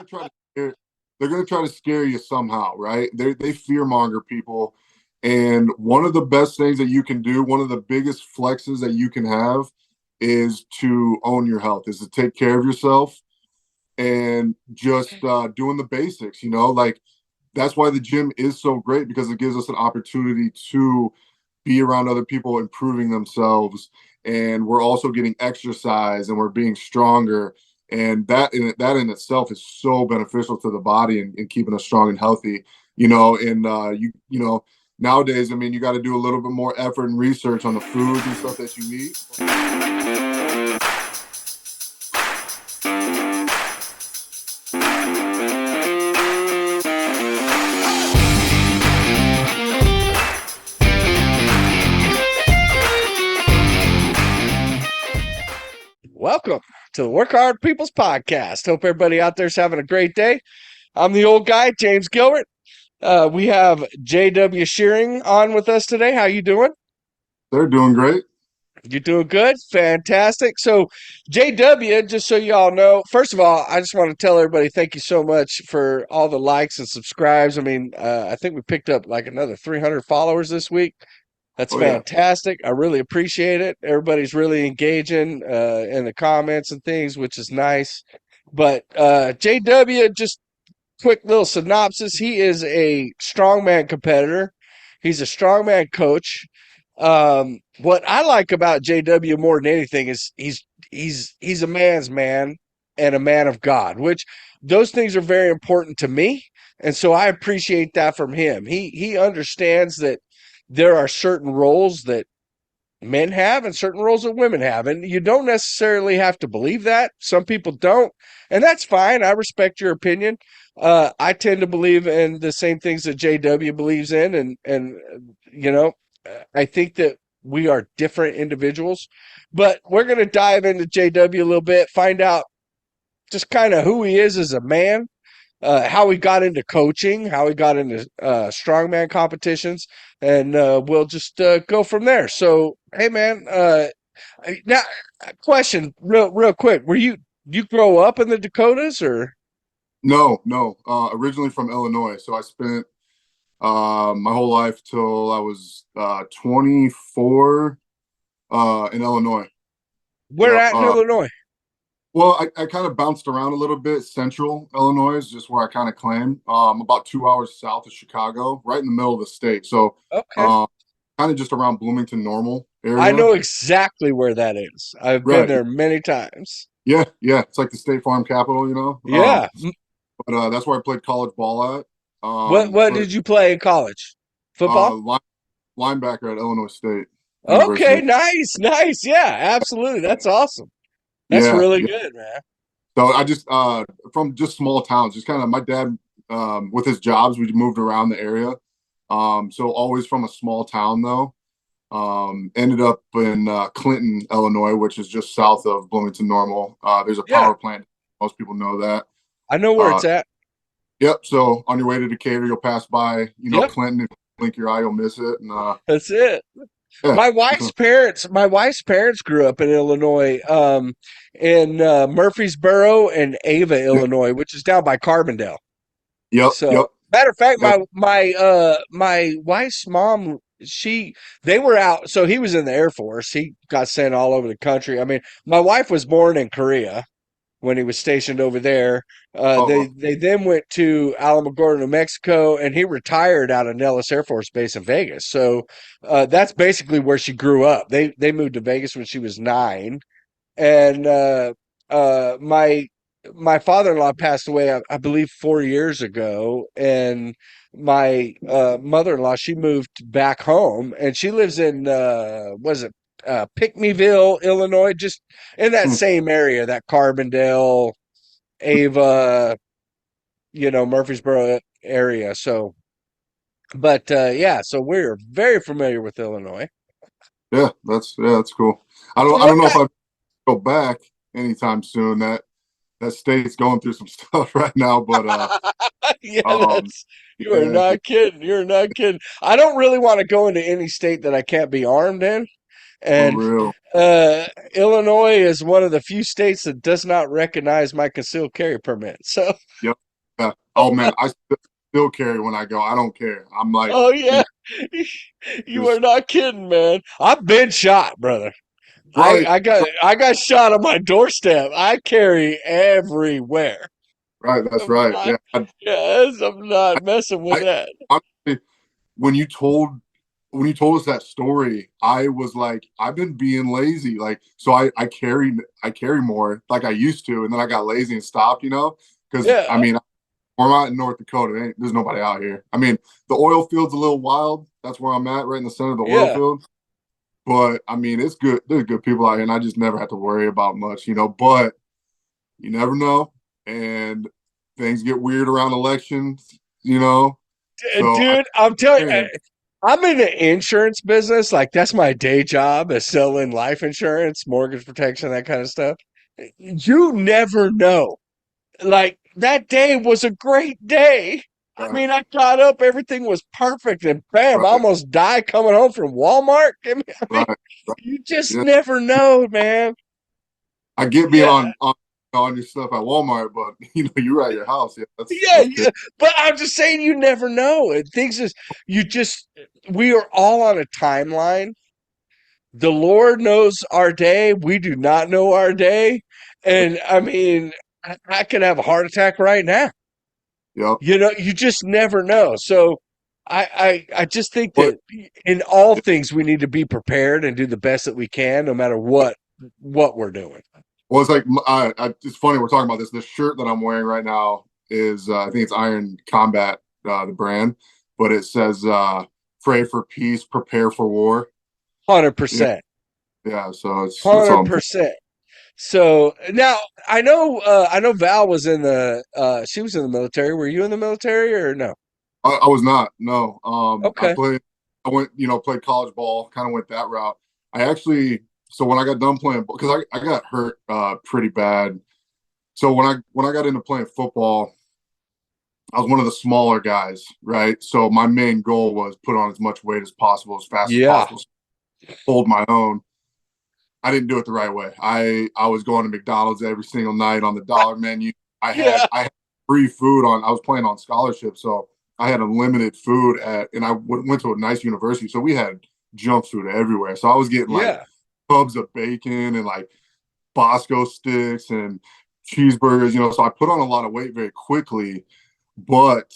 try to scare, they're gonna try to scare you somehow, right? They fear monger people. And one of the best things that you can do, one of the biggest flexes that you can have is to own your health, is to take care of yourself and just doing the basics, like that's why the gym is so great because it gives us an opportunity to be around other people improving themselves. And we're also getting exercise and we're being stronger. And that in itself is so beneficial to the body and keeping us strong and healthy, nowadays, I mean, you got to do a little bit more effort and research on the foods and stuff that you eat. Welcome to the Work Hard People's Podcast. Hope everybody out there is having a great day. I'm the old guy, James Gilbert. We have J.W. Shearing on with us today. How you doing? They're doing great. You doing good? Fantastic. So, J.W., just so you all know, first of all, I just want to tell everybody thank you so much for all the likes and subscribes. I mean, I think we picked up like another 300 followers this week. That's fantastic. I really appreciate it. Everybody's really engaging in the comments and things, which is nice. But JW, just quick little synopsis. He is a strongman competitor. He's a strongman coach. What I like about JW more than anything is he's a man's man and a man of God, which those things are very important to me. And so I appreciate that from him. He understands that there are certain roles that men have and certain roles that women have. And you don't necessarily have to believe that. Some people don't. And that's fine. I respect your opinion. I tend to believe in the same things that JW believes in. And I think that we are different individuals. But we're going to dive into JW a little bit, find out just kind of who he is as a man. How we got into coaching, how we got into strongman competitions, and we'll just go from there. So, hey, man, now question, real quick: you grow up in the Dakotas, or? No. Originally from Illinois, so I spent my whole life till I was 24 in Illinois. Where at in Illinois? Well, I kind of bounced around a little bit. Central Illinois is just where I kind of claim. About 2 hours south of Chicago, right in the middle of the state. So, okay, kind of just around Bloomington Normal area. I know exactly where that is. I've been there many times. Yeah. It's like the State Farm capital, Yeah. But that's where I played college ball at. What did you play in college? Football? Linebacker at Illinois State Okay, University. nice. Yeah, absolutely. That's awesome. That's really good, man. So I just from just small towns, just kind of my dad with his jobs, we moved around the area. So always from a small town though. Ended up in Clinton, Illinois, which is just south of Bloomington Normal. There's a power plant. Most people know that. I know where it's at. Yep. So on your way to Decatur, you'll pass by, Clinton. If you blink your eye, you'll miss it. And that's it. Yeah. My wife's parents grew up in Illinois, in Murfreesboro and Ava, Illinois, which is down by Carbondale. Yep. Matter of fact, my wife's mom, they were out. So he was in the Air Force. He got sent all over the country. I mean, my wife was born in Korea when he was stationed over there. They then went to Alamogordo, New Mexico, and he retired out of Nellis Air Force Base in Vegas. So that's basically where she grew up. They moved to Vegas when she was 9, and my father-in-law passed away, I believe, 4 years ago, and my mother-in-law, she moved back home, and she lives in Pickneyville, Illinois, just in that same area, that Carbondale, Ava, Murfreesboro area. So, but so we're very familiar with Illinois. Yeah, that's cool. I don't know if I go back anytime soon. That state's going through some stuff right now, but you are not kidding. You're not kidding. I don't really want to go into any state that I can't be armed in. For And real. uh, Illinois is one of the few states that does not recognize my concealed carry permit. So, Yep. Yeah. Oh man, I still carry when I go. I don't care. I'm like, oh you yeah, know, you are just not kidding, man. I've been shot, brother. I right, I got I got shot on my doorstep. I carry everywhere. right. That's I'm right. not, Yeah. yes, I'm not messing with I that. honestly, when you told when you told us that story, I was like, I've been being lazy. Like, so I carry more like I used to, and then I got lazy and stopped. Because I Yeah, mean, where I'm at in North Dakota, there's nobody out here. I mean, the oil field's a little wild. That's where I'm at, right in the center of the oil yeah. field. But I mean, it's good. There's good people out here, and I just never have to worry about much. But you never know, and things get weird around elections. So I Dude, I'm telling you, carrying. I'm in the insurance business. Like that's my day job is selling life insurance, mortgage protection, that kind of stuff. You never know. Like that day was a great day. I Right, mean, I got up, everything was perfect, and bam, I right, almost died coming home from Walmart. I mean, right, right. you just Yeah, never know, man. I get being Yeah, on your stuff at Walmart, but you're at your house. Yeah, yeah, that's crazy. yeah. But I'm just saying, you never know. And things is, you just, we are all on a timeline. The Lord knows our day. We do not know our day. And I mean, I could have a heart attack right now. Yep. You just never know. So I just think But that in all yeah. things we need to be prepared and do the best that we can, no matter what we're doing. Well, it's like it's funny we're talking about this. This shirt that I'm wearing right now is I think it's Iron Combat, the brand, but it says "Pray for peace, prepare for war." Hundred Yeah, percent. yeah. So it's all Hundred important. percent. So now I know Val was in the she was in the military. Were you in the military or no? I was not. No. I Okay. played. I went. Played college ball. Kind of went that route. I actually. So when I got done playing, because I got hurt pretty bad. So when I got into playing football, I was one of the smaller guys, right? So my main goal was put on as much weight as possible, as fast as Yeah. possible, hold my own. I didn't do it the right way. I was going to McDonald's every single night on the dollar menu. Yeah. I had free food on. I was playing on scholarship, so I had unlimited food and I went to a nice university, so we had junk food everywhere. So I was getting like Yeah. tubs of bacon and like Bosco sticks and cheeseburgers. So I put on a lot of weight very quickly, but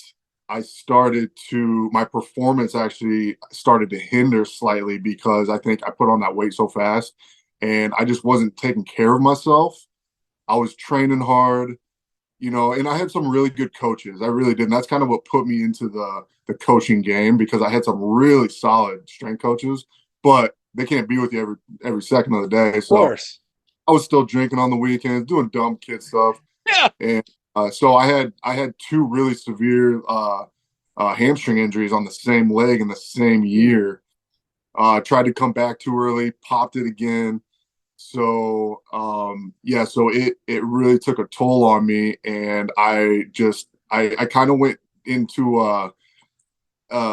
my performance actually started to hinder slightly because I think I put on that weight so fast and I just wasn't taking care of myself. I was training hard, and I had some really good coaches. I really did. And that's kind of what put me into the coaching game because I had some really solid strength coaches, but they can't be with you every second of the day. Of So course. I was still drinking on the weekends, doing dumb kid stuff. Yeah. And so I had two really severe hamstring injuries on the same leg in the same year. Tried to come back too early, popped it again. So yeah, so it really took a toll on me, and I kind of went into a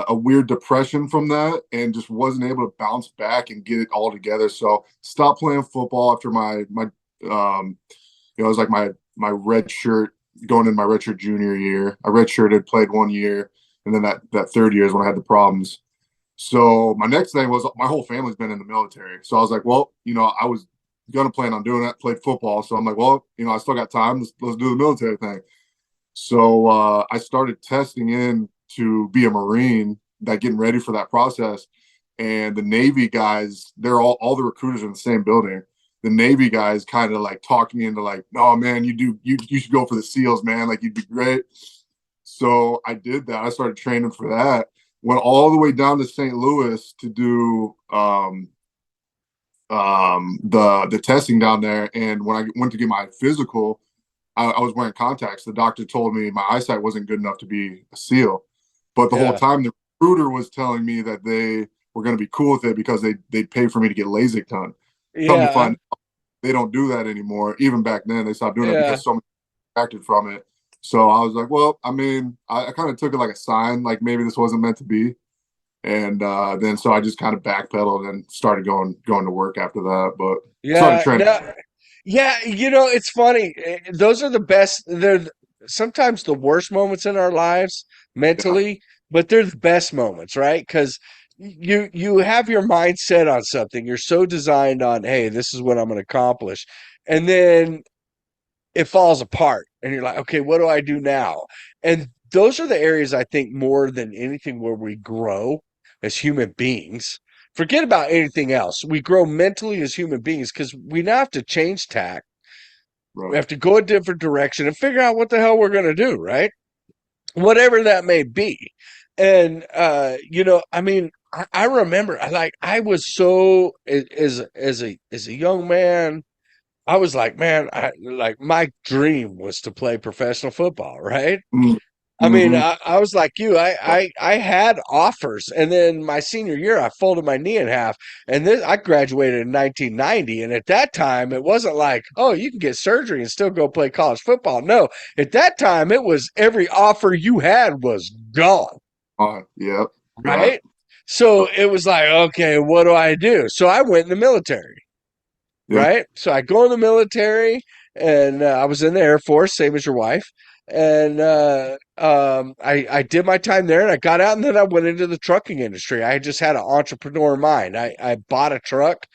weird depression from that, and just wasn't able to bounce back and get it all together. So stopped playing football after my it was like my red shirt going in my red shirt junior year. I redshirted, played 1 year, and then that third year is when I had the problems. So my next thing was my whole family's been in the military. So I was like, well, I was gonna plan on doing that, played football. So I'm like, well, I still got time. Let's do the military thing. So I started testing in to be a Marine, that getting ready for that process. And the Navy guys, they're all the recruiters are in the same building. The Navy guys kind of like talked me into like, oh man, you should go for the SEALs, man. Like you'd be great. So I did that. I started training for that. Went all the way down to St. Louis to do the testing down there. And when I went to get my physical, I was wearing contacts. The doctor told me my eyesight wasn't good enough to be a SEAL. But the whole Yeah. time, the recruiter was telling me that they were going to be cool with it because they'd pay for me to get LASIK done. Come to Yeah. find out, they don't do that anymore. Even back then, they stopped doing it Yeah. because so many acted from it. So I was like, well, I mean, I kind of took it like a sign, like maybe this wasn't meant to be. And then so I just kind of backpedaled and started going to work after that. But started Yeah, training. no, yeah, it's funny. Those are the best. Sometimes the worst moments in our lives Yeah, mentally, but they're the best moments, right? Because you have your mindset on something. You're so designed on, hey, this is what I'm going to accomplish, and then it falls apart, and you're like, okay, what do I do now? And those are the areas I think more than anything where we grow as human beings. Forget about anything else. We grow mentally as human beings because we now have to change tack. We right. have to go a different direction and figure out what the hell we're going to do, right? Whatever that may be. And, I mean, I remember, I was so, as a young man, I was like, man, like my dream was to play professional football, right? I mean, Mm-hmm. I was like you. I had offers, and then my senior year, I folded my knee in half, and then I graduated in 1990. And at that time, it wasn't like, oh, you can get surgery and still go play college football. No, at that time, it was every offer you had was gone, Yep. Yeah. right? So it was like, okay, what do I do? So I went in the military, Yeah. right? So I go in the military, and I was in the Air Force, same as your wife. And I did my time there, and I got out, and then I went into the trucking industry. I just had an entrepreneur mind. I bought a truck.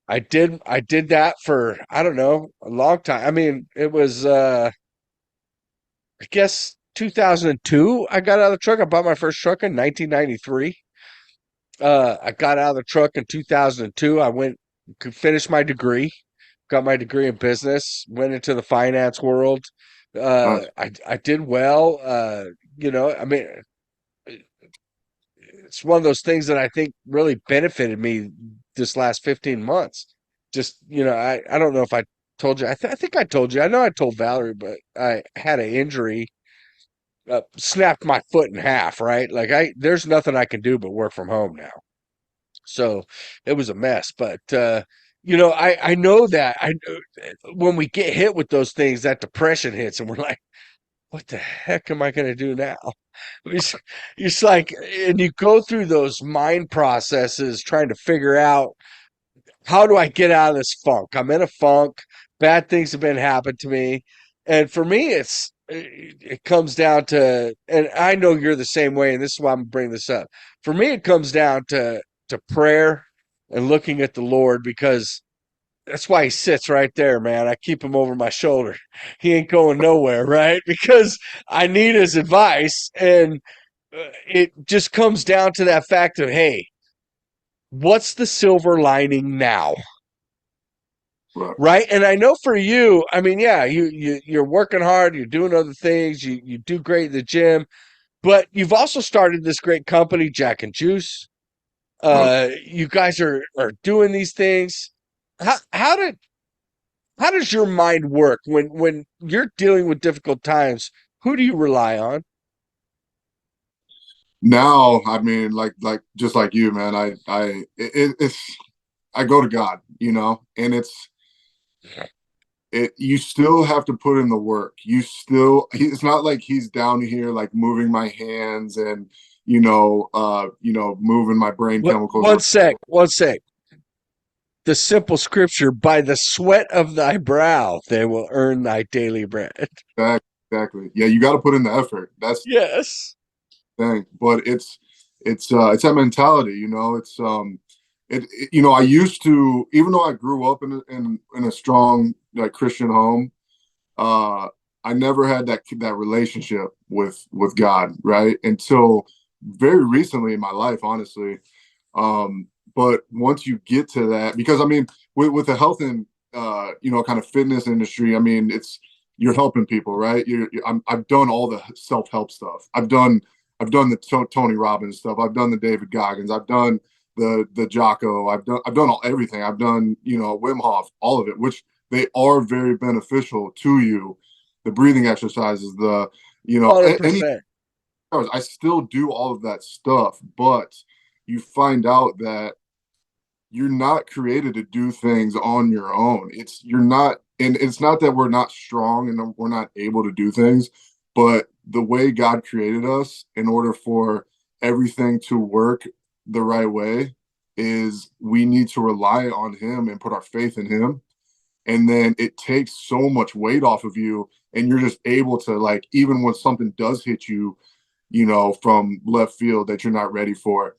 I did that for, I don't know, a long time. I mean, it was I guess 2002. I got out of the truck. I bought my first truck in 1993. I got out of the truck in 2002. I went to finish my degree, got my degree in business, went into the finance world. Nice. I did well. I mean, it's one of those things that I think really benefited me this last 15 months. Just, I don't know if I told you. I think I told you. I know I told Valerie, but I had an injury, snapped my foot in half, right? Like there's nothing I can do but work from home now. So it was a mess. But I know that when we get hit with those things, that depression hits, and we're like, what the heck am I going to do now? It's like, and you go through those mind processes trying to figure out, how do I get out of this funk? I'm in a funk. Bad things have been happening to me. And for me, it comes down to, and I know you're the same way, and this is why I'm bringing this up. For me, it comes down to prayer and looking at the Lord, because that's why he sits right there, man. I keep him over my shoulder. He ain't going nowhere, right? Because I need his advice, and it just comes down to that fact of, hey, what's the silver lining now? Right. Right. And I know for you, I mean, yeah, you're working hard, you're doing other things, you do great in the gym, but you've also started this great company, Jack and Juice. Right. You guys are doing these things. How does your mind work when you're dealing with difficult times? Who do you rely on? Now, I mean, like just like you, man. It's I go to God, and you still have to put in the work. It's not like he's down here like moving my hands and moving my brain What chemicals. one sec. The simple scripture, by the sweat of thy brow they will earn thy daily bread. Exactly. Yeah, you got to put in the effort. That's Yes. the thing. But it's that mentality, I used to, even though I grew up in a strong like Christian home, uh I never had that relationship with God, right? Until very recently in my life, honestly. But once you get to that, because I mean, with the health and kind of fitness industry, I mean, you're helping people, right? I've done all the self-help stuff. I've done the Tony Robbins stuff. I've done the David Goggins. I've done the Jocko. I've done everything. I've done Wim Hof, all of it, which they are very beneficial to you. The breathing exercises, any 100%. hours. I still do all of that stuff, but you find out that you're not created to do things on your own. You're not, and it's not that we're not strong and we're not able to do things, but the way God created us, in order for everything to work the right way is we need to rely on him and put our faith in him. And then it takes so much weight off of you, and you're just able to, like, even when something does hit you, from left field that you're not ready for,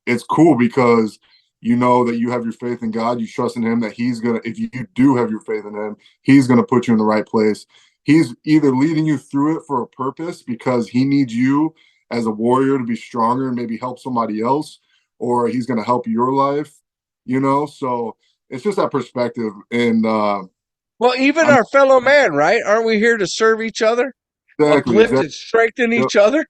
it's cool because you know that you have your faith in God, you trust in him that he's gonna, if you do have your faith in him, he's gonna put you in the right place. He's either leading you through it for a purpose because he needs you as a warrior to be stronger and maybe help somebody else, or he's gonna help your life. So it's just that perspective. And Well, even I'm our fellow man, right? Aren't we here to serve each other, exactly, uplift exactly, and strengthen yep, each other?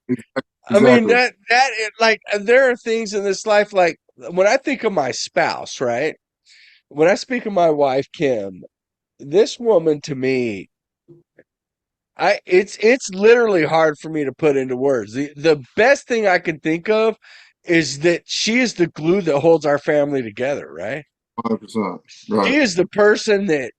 I mean, exactly. like, there are things in this life, like when I think of my spouse, right? When I speak of my wife, Kim, this woman to me, it's literally hard for me to put into words. The best thing I can think of is that she is the glue that holds our family together, right? 100%. She Right. is the person that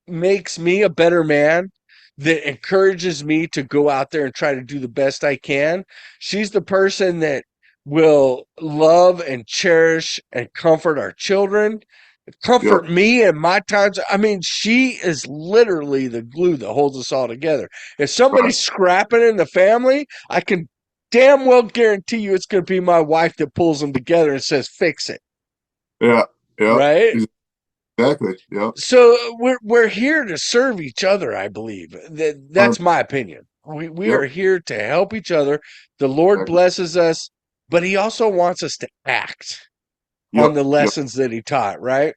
makes me a better man, that encourages me to go out there and try to do the best I can. She's the person that will love and cherish and comfort our children, Yep. comfort me in my times. I mean, she is literally the glue that holds us all together. If Right. somebody's scrapping in the family, I can damn well guarantee you it's going to be my wife that pulls them together and says, fix it. Yeah. Yep. Right. Exactly. Yep. So we're here to serve each other, I believe. That's 100%. my opinion. We Yep. are here to help each other. The Lord Exactly. blesses us, but he also wants us to act on Yep. the Yep. lessons that he taught, right?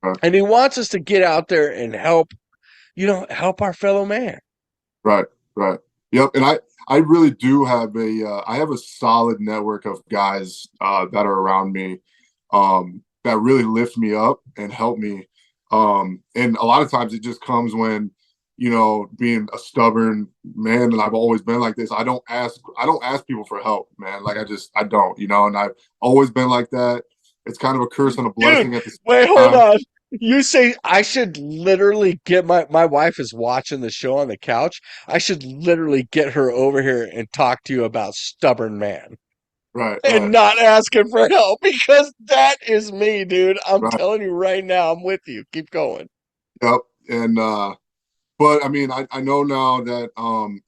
Right. And he wants us to get out there and help, help our fellow man. Right. Right. Yep. And I really do have I have a solid network of guys that are around me that really lift me up and help me. And a lot of times it just comes when, being a stubborn man, and I've always been like this. I don't ask people for help, man. Like I don't, and I've always been like that. It's kind of a curse and a Dude, blessing at the same wait, hold time. on. You say I should literally get my wife is watching the show on the couch. I should literally get her over here and talk to you about stubborn man. Right, And right, not asking for help because that is me, dude. I'm right. telling you right now, I'm with you. Keep going. Yep. And but I mean, I know now that and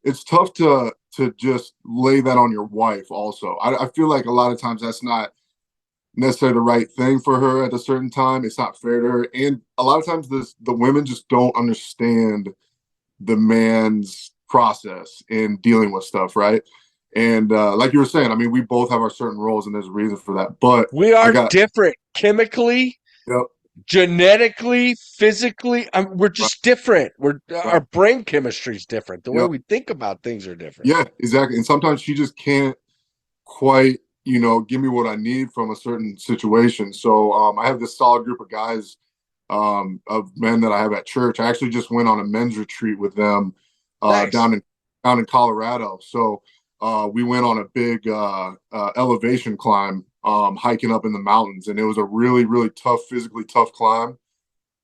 it's tough to just lay that on your wife also. I feel like a lot of times that's not necessarily the right thing for her at a certain time. It's not fair to her. And a lot of times the women just don't understand the man's process in dealing with stuff, right? And like you were saying, I mean, we both have our certain roles and there's a reason for that. But We I are got different chemically, yep, genetically, physically. We're right, just different. Our right. brain chemistry is different. The way Yep. we think about things are different. Yeah, exactly. And sometimes she just can't quite, give me what I need from a certain situation. So I have this solid group of guys, of men that I have at church. I actually just went on a men's retreat with them Nice. down in Colorado. So we went on a big elevation climb, hiking up in the mountains, and it was a really, really tough, physically tough climb.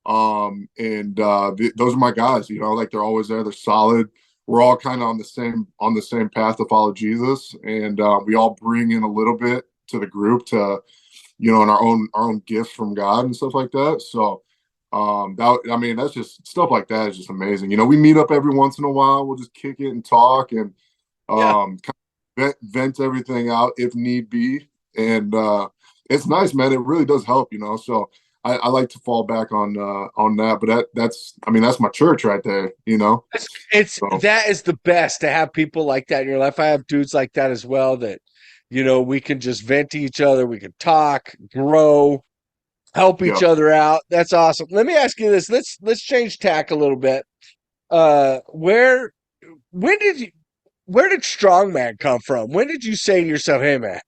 And those are my guys. Like they're always there. They're solid. We're all kind of on the same path to follow Jesus, and we all bring in a little bit to the group to, and our own gifts from God and stuff like that. So that I mean, that's just stuff like that is just amazing. We meet up every once in a while. We'll just kick it and talk and Yeah. kind of vent everything out if need be. And it's nice, man. It really does help. So I like to fall back on that. But that's I mean, that's my church right there. It's So that is the best to have people like that in your life. I have dudes like that as well that, we can just vent to each other. We can talk, grow, help yeah. each other out. That's awesome. Let me ask you this. Let's change tack a little bit. Where when did you where did strongman come from? When did you say to yourself, "Hey man,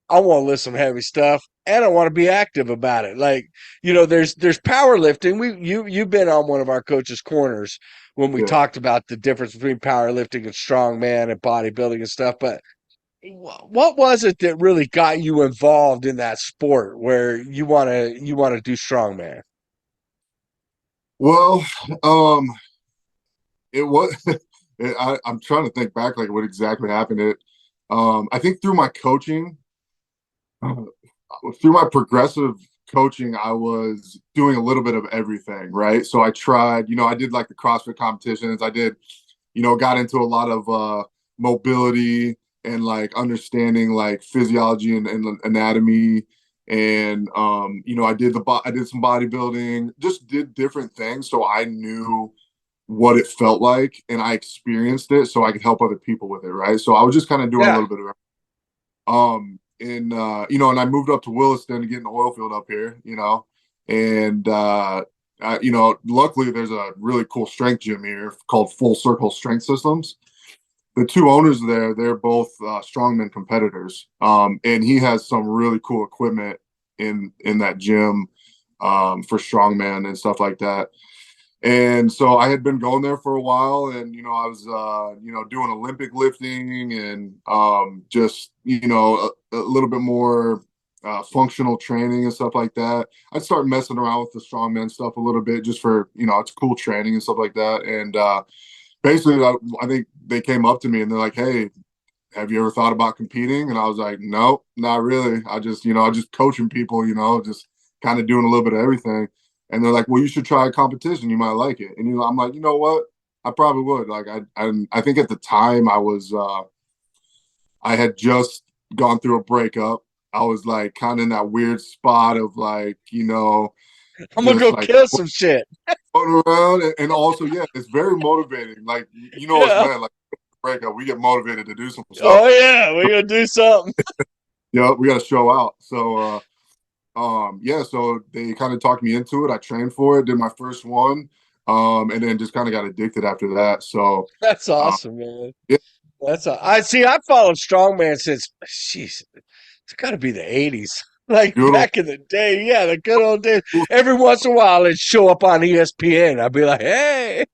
I want to lift some heavy stuff and I want to be active about it." Like, there's powerlifting. You've been on one of our coaches' corners when we Yeah. talked about the difference between powerlifting and strongman and bodybuilding and stuff, but what was it that really got you involved in that sport where you want to do strongman? Well, it was. I'm trying to think back, like what exactly happened. I think through my coaching, uh, through my progressive coaching, I was doing a little bit of everything, right? So I tried, I did like the CrossFit competitions. I did, got into a lot of mobility and like understanding like physiology and anatomy. And I did some bodybuilding, just did different things so I knew what it felt like and I experienced it so I could help other people with it, right? So I was just kind of doing a Yeah. little bit of and and I moved up to Williston to get an oil field up here, and luckily there's a really cool strength gym here called Full Circle Strength Systems. The two owners there, they're both strongman competitors, and he has some really cool equipment in that gym for strongman and stuff like that. And so I had been going there for a while, and I was doing Olympic lifting and just a little bit more functional training and stuff like that. I'd start messing around with the strongman stuff a little bit just for it's cool training and stuff like that. And basically, I think they came up to me and they're like, "Hey, have you ever thought about competing?" And I was like, "No, not really. I just coaching people, just kind of doing a little bit of everything." And they're like, "Well, you should try a competition. You might like it." And I'm like, "You know what? I probably would." Like, I think at the time I had just gone through a breakup. I was like kind of in that weird spot of like, I'm gonna just go like kill some shit. floating around, and also, yeah, it's very motivating. Like, us Yeah. men, like breakup, we get motivated to do some stuff. Oh yeah, we gonna do something. We got to show out. So, yeah, so they kind of talked me into it. I trained for it, did my first one, and then just kind of got addicted after that. So, That's uh, awesome, man. yeah, I see. I followed strongman since, jeez, it's got to be the '80s, like good old back in the day. Yeah, the good old days. Every once in a while, it'd show up on ESPN. I'd be like, hey,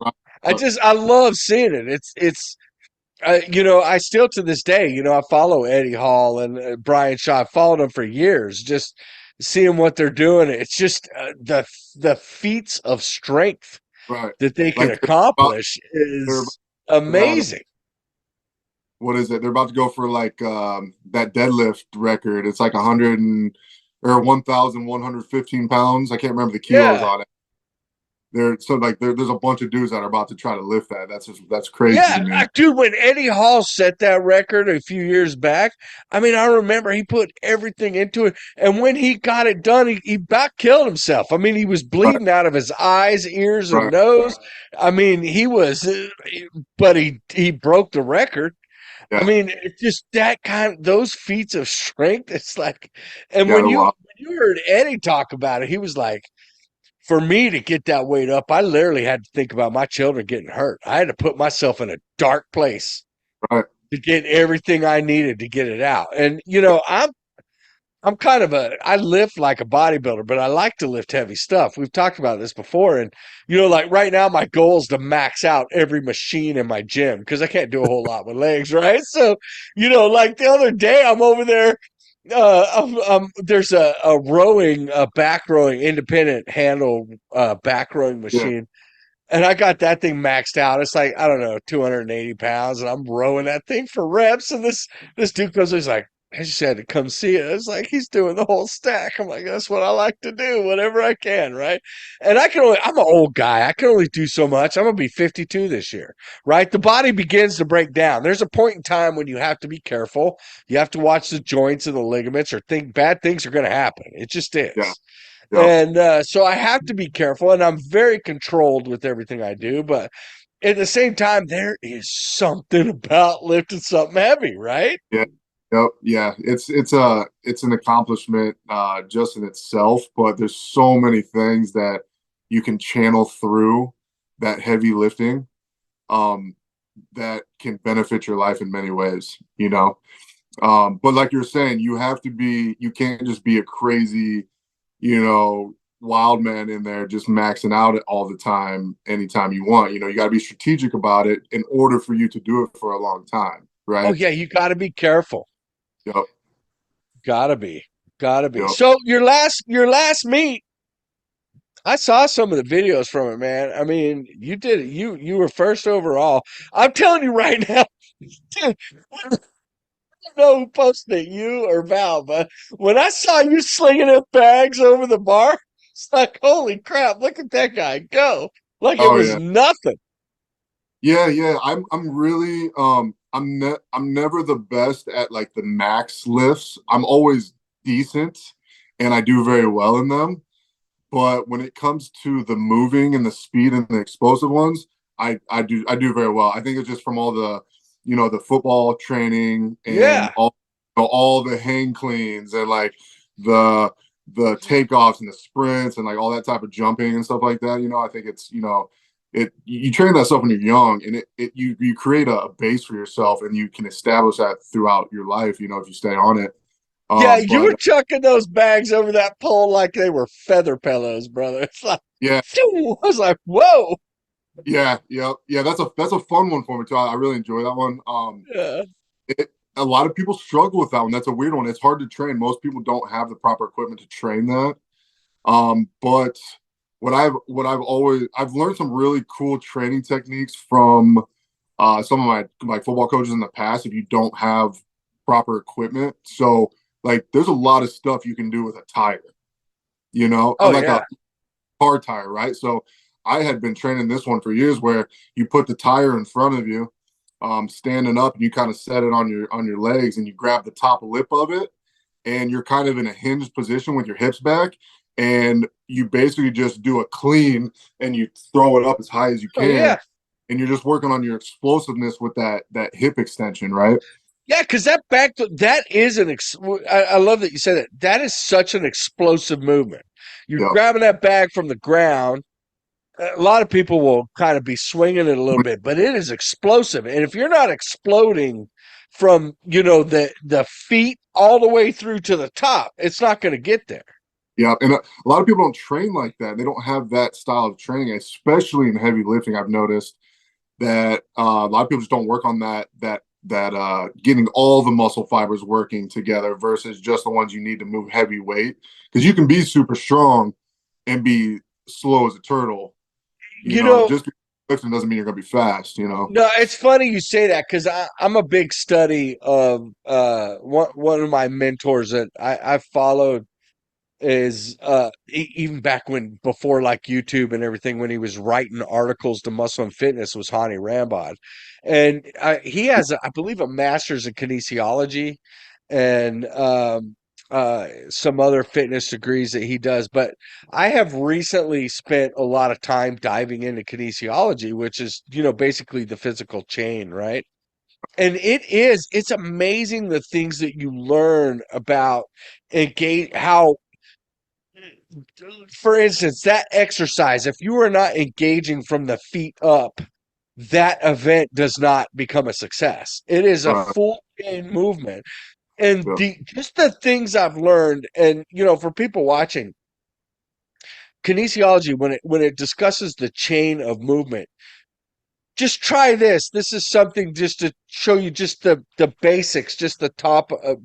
I love seeing it. I still to this day, I follow Eddie Hall and Brian Shaw. I've followed them for years, just seeing what they're doing. It's just the feats of strength right. that they can Like about, accomplish they're about is to have amazing. what is it? They're about to go for like that deadlift record. It's like 100 or 1,115 pounds. I can't remember the kilos Yeah. on it. There's a bunch of dudes that are about to try to lift that. That's crazy Yeah, to me. dude, when Eddie Hall set that record a few years back, I mean, I remember he put everything into it. And when he got it done, he about killed himself. I mean, he was Right, bleeding out of his eyes, ears, and right, nose. I mean, he was, but he broke the record. I yeah, mean, it's just those feats of strength. It's like, and yeah, wow, when you heard Eddie talk about it, he was like, for me to get that weight up, I literally had to think about my children getting hurt. I had to put myself in a dark place right, to get everything I needed to get it out. And I'm kind of I lift like a bodybuilder, but I like to lift heavy stuff. We've talked about this before, and like right now, my goal is to max out every machine in my gym because I can't do a whole lot with legs, right? So, like the other day, I'm over there. There's a rowing, a back rowing, independent handle back rowing yeah, machine, and I got that thing maxed out. It's like, I don't know, 280 pounds, and I'm rowing that thing for reps. And this dude goes, he's like, I just had to come see it. It's like he's doing the whole stack. I'm like, that's what I like to do, whatever I can, right? And I'm an old guy. I can only do so much. I'm gonna be 52 this year, right? The body begins to break down. There's a point in time when you have to be careful. You have to watch the joints and the ligaments, or think bad things are gonna happen. It just yeah, is. yeah, And so I have to be careful, and I'm very controlled with everything I do. But at the same time, there is something about lifting something heavy, right? yeah. Yep, yeah. It's an accomplishment just in itself, but there's so many things that you can channel through that heavy lifting um, that can benefit your life in many ways. But like you're saying, you can't just be a crazy, wild man in there just maxing out it all the time, anytime you want. You got to be strategic about it in order for you to do it for a long time, Oh right? yeah, you got to be careful. Yep, Gotta be, gotta be. yep. So your last meet, I saw some of the videos from it, man. I mean, you did it. You were first overall. I'm telling you right now, dude, know who posted it, you or Val, but when I saw you slinging them bags over the bar, it's like, holy crap, look at that guy go. Like it Oh was yeah. nothing. Yeah, yeah. I'm really I'm never the best at like the max lifts. I'm always decent and I do very well in them. But when it comes to the moving and the speed and the explosive ones, I do very well. I think it's just from all the, the football training and Yeah. all the hang cleans and like the the takeoffs and the sprints and like all that type of jumping and stuff like that. I think it's, it you train that stuff when you're young and you create a base for yourself and you can establish that throughout your life, if you stay on it. Yeah, you But were chucking those bags over that pole like they were feather pillows, brother. It's like, yeah, phew, I was like, whoa. yeah. That's a fun one for me too. I really enjoy that one. Yeah. A lot of people struggle with that one. That's a weird one. It's hard to train. Most people don't have the proper equipment to train that. But I've learned some really cool training techniques from some of my football coaches in the past. If you don't have proper equipment, so like there's a lot of stuff you can do with a tire. Oh Like a yeah. car tire, right? So I had been training this one for years, where you put the tire in front of you, standing up, and you kind of set it on your legs, and you grab the top lip of it, and you're kind of in a hinged position with your hips back, and you basically just do a clean, and you throw it up as high as you Oh yeah. can, and you're just working on your explosiveness with that hip extension, right? Yeah, because that is I love that you said that. That is such an explosive movement. You're Yeah. grabbing that bag from the ground. A lot of people will kind of be swinging it a little bit, but it is explosive. And if you're not exploding from, the feet all the way through to the top, it's not going to get there. Yeah, and a lot of people don't train like that. They don't have that style of training, especially in heavy lifting. I've noticed that a lot of people just don't work on that getting all the muscle fibers working together versus just the ones you need to move heavy weight. Because you can be super strong and be slow as a turtle. You know, Just lifting doesn't mean you're going to be fast. no, it's funny you say that because I'm a big study of one of my mentors that I followed is even back when before like YouTube and everything when he was writing articles to Muscle and Fitness was Hani Rambod, and he has I believe a master's in kinesiology and some other fitness degrees that he does. But I have recently spent a lot of time diving into kinesiology, which is basically the physical chain, right? And it's amazing the things that you learn about engage how for instance, that exercise, if you are not engaging from the feet up, that event does not become a success. It is a Right. full chain movement. And Yeah. just the things I've learned, and for people watching, kinesiology, when it discusses the chain of movement, just try this. This is something just to show you just the basics, just the top of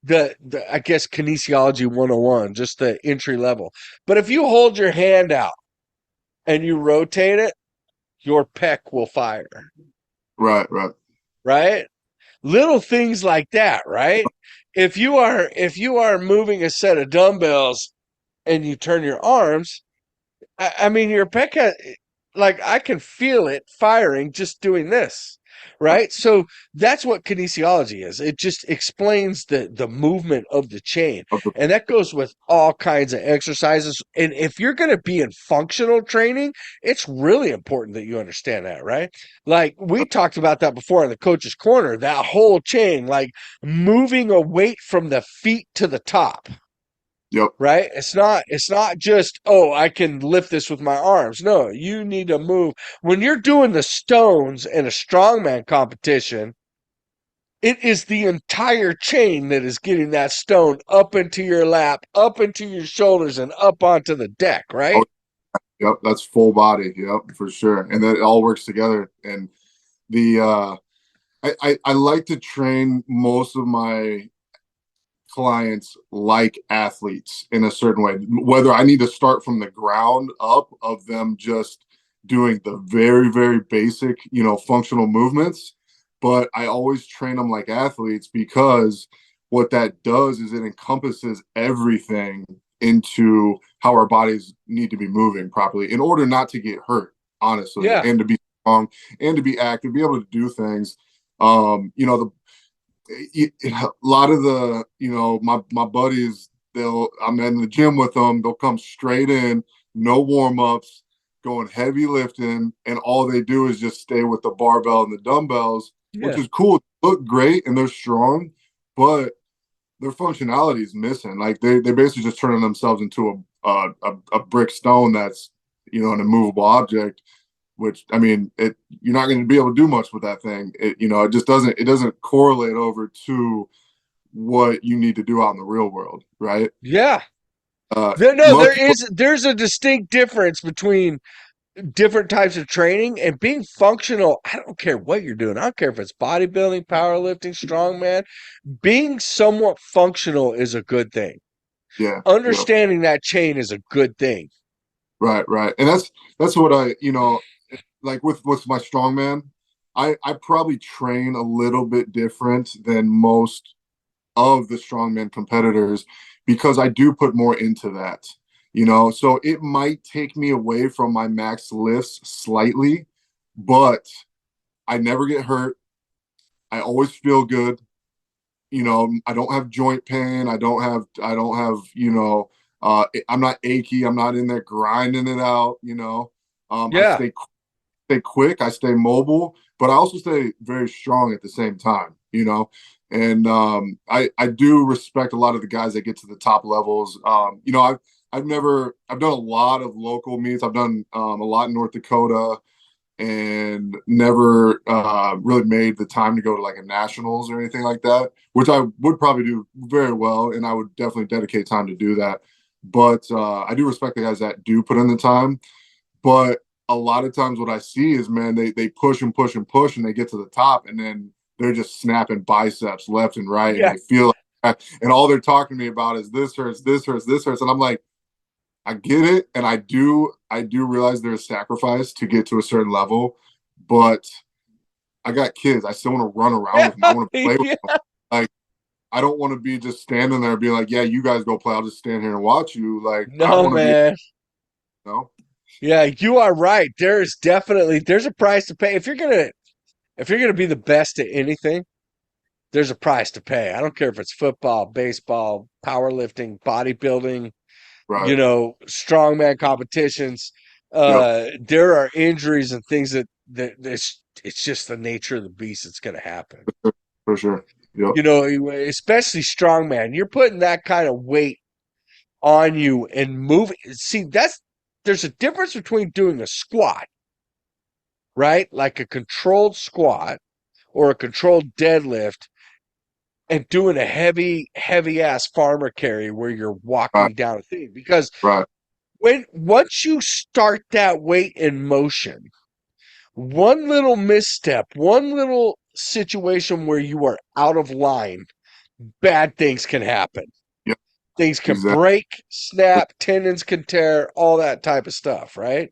the I guess kinesiology 101, just the entry level. But if you hold your hand out and you rotate it, your pec will fire, Right. Right. right? Little things like that, right? If you are moving a set of dumbbells and you turn your arms, I mean your pec like I can feel it firing just doing this, right? So that's what kinesiology is. It just explains the movement of the chain. And that goes with all kinds of exercises. And if you're going to be in functional training, it's really important that you understand that, right? Like we talked about that before in the coach's corner, that whole chain, like moving a weight from the feet to the top, Yep. right? It's not just, oh, I can lift this with my arms. No, you need to move. When you're doing the stones in a strongman competition, it is the entire chain that is getting that stone up into your lap, up into your shoulders, and up onto the deck, Oh, right? yep. That's full body. Yep, for sure. And then it all works together. And the I like to train most of my clients like athletes in a certain way. Whether I need to start from the ground up of them just doing the very, very basic, functional movements, but I always train them like athletes because what that does is it encompasses everything into how our bodies need to be moving properly in order not to get hurt, honestly, Yeah. and to be strong and to be active, be able to do things. You know, a lot of the, you know, my buddies, I'm in the gym with them, they'll come straight in, no warm-ups, going heavy lifting, and all they do is just stay with the barbell and the dumbbells, which Yeah. is cool. They look great and they're strong, but their functionality is missing. Like they basically just turning themselves into a brick stone that's, you know, an immovable object. Which, I mean, you're not going to be able to do much with that thing. You know, it doesn't correlate over to what you need to do out in the real world, right? Yeah. Uh, No, Most people, there's a distinct difference between different types of training and being functional. I don't care what you're doing. I don't care if it's bodybuilding, powerlifting, strongman. Being somewhat functional is a good thing. yeah, yeah, Understanding that chain is a good thing. right, right, and that's what I, you know, like with my strongman, I probably train a little bit different than most of the strongman competitors because I do put more into that, you know. So it might take me away from my max lifts slightly, but I never get hurt. I always feel good. You know, I don't have joint pain. I don't have, you know, I'm not achy. I'm not in there grinding it out, you know. I Yeah. stay quick, I stay mobile, but I also stay very strong at the same time, you know. And I do respect a lot of the guys that get to the top levels. You know, I've done a lot of local meets. I've done a lot in North Dakota, and never really made the time to go to like a nationals or anything like that, which I would probably do very well, and I would definitely dedicate time to do that. But I do respect the guys that do put in the time. But a lot of times what I see is, man, they push and push and push and they get to the top and then they're just snapping biceps left and right and Yeah. they feel like, and all they're talking to me about is this hurts, this hurts, this hurts. And I'm like, I get it. And I do realize there's a sacrifice to get to a certain level, but I got kids. I still want to run around with them. I want to play with Yeah. them. Like, I don't want to be just standing there being like, yeah, you guys go play. I'll just stand here and watch you. Like, I No, want to be, you man. know, Yeah, you are right. There's a price to pay. If you're gonna be the best at anything, there's a price to pay. I don't care if it's football, baseball, powerlifting, bodybuilding, right. strongman competitions. Yep. There are injuries and things that it's just the nature of the beast that's going to happen. For sure. Yep. Especially strongman. You're putting that kind of weight on you and moving. See, there's a difference between doing a squat, right? Like a controlled squat or a controlled deadlift and doing a heavy ass farmer carry where you're Right. walking down a thing. Because Right. once you start that weight in motion, one little misstep, one little situation where you are out of line, bad things can happen. Yep. Things can Exactly. break, snap, tendons can tear, all that type of stuff, right?